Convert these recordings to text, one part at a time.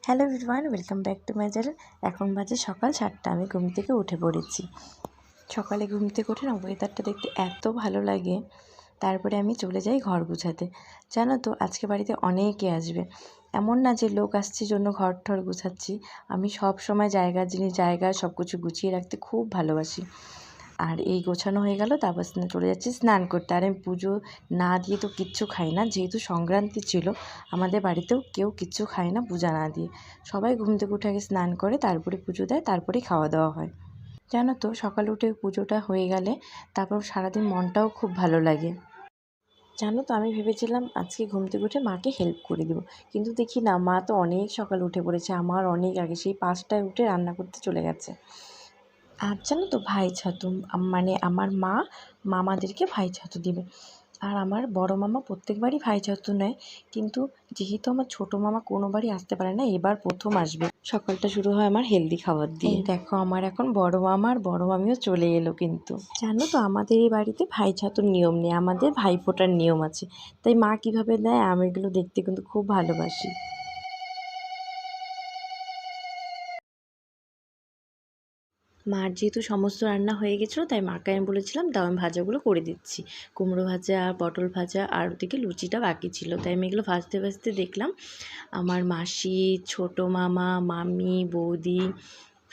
Hello everyone, welcome back to my channel. এখন বাজে সকাল 7টা। আমি ঘুম থেকে উঠে পড়েছি। সকালে ঘুম থেকে উঠে না ওয়েদারটা দেখতে এত ভালো লাগে। তারপরে আমি চলে যাই ঘর গুছাতে। জানো তো আজকে বাড়িতে অনেকে আসবে। এমন না যে লোক আসছে জন্য ঘর ঠর গুছাচ্ছি। আমি সব সময় জায়গা সব কিছু গুছিয়ে রাখতে খুব ভালোবাসি। আর এই গোছানো হয়ে গেল, তারপর চলে যাচ্ছি স্নান করতে। আর আমি পুজো না দিয়ে তো কিচ্ছু খাই না, যেহেতু সংক্রান্তি ছিল। আমাদের বাড়িতেও কেউ কিচ্ছু খায় না পূজা না দিয়ে। সবাই ঘুম থেকে উঠে আগে স্নান করে তারপরে পুজো দেয়, তারপরেই খাওয়া দাওয়া হয়। জানো তো সকালে উঠে পুজোটা হয়ে গেলে তারপর সারাদিন মনটাও খুব ভালো লাগে। জানো তো আমি ভেবেছিলাম আজকে ঘুম থেকে উঠে মাকে হেল্প করে দেবো, কিন্তু দেখি না, মা তো অনেক সকালে উঠে পড়েছে, আমার অনেক আগে, সেই 5টায় উঠে রান্না করতে চলে গেছে। আর জানো তো ভাই ছাতু, মানে আমার মা মামাদেরকে ভাই ছাতু দিবে। আর আমার বড় মামা প্রত্যেকবারই ভাই ছাতু নেয়, কিন্তু যেহেতু আমার ছোট মামা কোনোবারই আসতে পারে না, এবার প্রথম আসবে। সকালটা শুরু হয় আমার হেলদি খাবার দিয়ে। দেখো আমার এখন বড় মামা আর বড় মামিও চলে এলো। কিন্তু জানো তো আমাদের এই বাড়িতে ভাই ছাতুর নিয়ম নেই, আমাদের ভাইফোঁটার নিয়ম আছে। তাই মা কীভাবে দেয় আমি এগুলো দেখতে কিন্তু খুব ভালোবাসি। মার যেহেতু সমস্ত রান্না হয়ে গেছিলো, তাই মাকে আমি বলেছিলাম দাও আমি ভাজাগুলো করে দিচ্ছি। কুমড়ো ভাজা, পটল ভাজা, আর ওদিকে লুচিটা বাকি ছিল। তাই আমি এগুলো ভাজতে ভাজতে দেখলাম আমার মাসি, ছোট মামা, মামি, বৌদি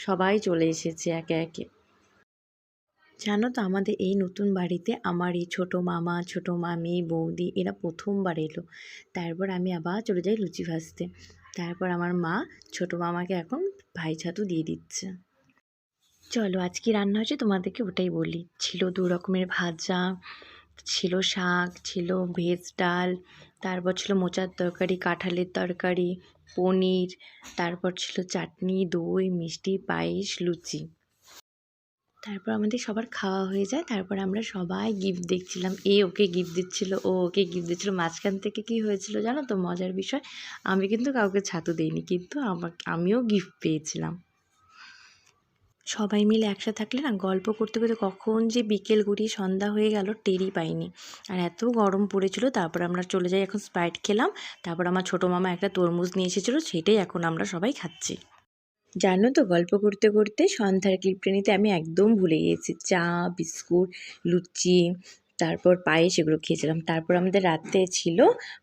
সবাই চলে এসেছে একে একে। জানো তো আমাদের এই নতুন বাড়িতে আমার এই ছোট মামা, ছোট মামি, বৌদি এরা প্রথমবার এলো। তারপর আমি আবার চলে যাই লুচি ভাজতে। তারপর আমার মা ছোট মামাকে এখন ভাই ছাতু দিয়ে দিচ্ছে। চলো আজ কি রান্না হয়েছে তোমাদেরকে ওটাই বলি। ছিল 2 রকমের ভাজা, ছিল শাক, ছিল ভেজ ডাল, তারপর ছিল মোচার তরকারি, কাঁঠালের তরকারি, পনির, তারপর ছিল চাটনি, দই, মিষ্টি, পায়েস, লুচি। তারপর আমাদের সবার খাওয়া হয়ে যায়। তারপর আমরা সবাই গিফট দেখছিলাম, এ ওকে গিফট দিচ্ছিল, ও ওকে গিফট দিচ্ছিল। মাঝখান থেকে কি হয়েছিল জানো তো, মজার বিষয়, আমি কিন্তু কাউকে ছাতু দিইনি, কিন্তু আমিও গিফট পেয়েছিলাম। সবাই মিলে একসাথে থাকলে না গল্প করতে করতে কখন যে বিকেল গড়িয়ে সন্ধ্যা হয়ে গেল টেরই পাইনি। আর এত গরম পড়েছিল। তারপর আমরা চলে যাই, এখন স্প্রাইট খেলাম। তারপর আমার ছোটো মামা একটা তরমুজ নিয়ে এসেছিলো, সেটাই এখন আমরা সবাই খাচ্ছি। জানো তো গল্প করতে করতে সন্ধ্যার ক্লিপটা নিতে আমি একদম ভুলে গিয়েছি। চা, বিস্কুট, লুচি, তারপর পায়েস এগুলো খেয়েছিলাম। তারপর আমাদের রাতে ছিল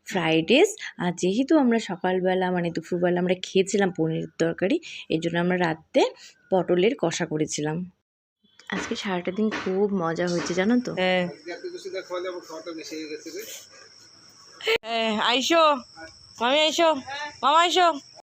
ফ্রাইড রাইস। আর যেহেতু আমরা সকালবেলা মানে দুপুরবেলা আমরা খেয়েছিলাম পনিরের তরকারি, এই জন্য আমরা রাতে পটলের কষা করেছিলাম। আজকে সারাটা দিন খুব মজা হয়েছে জানো তো। আইসো মামি, আইসো মামা, আইসো।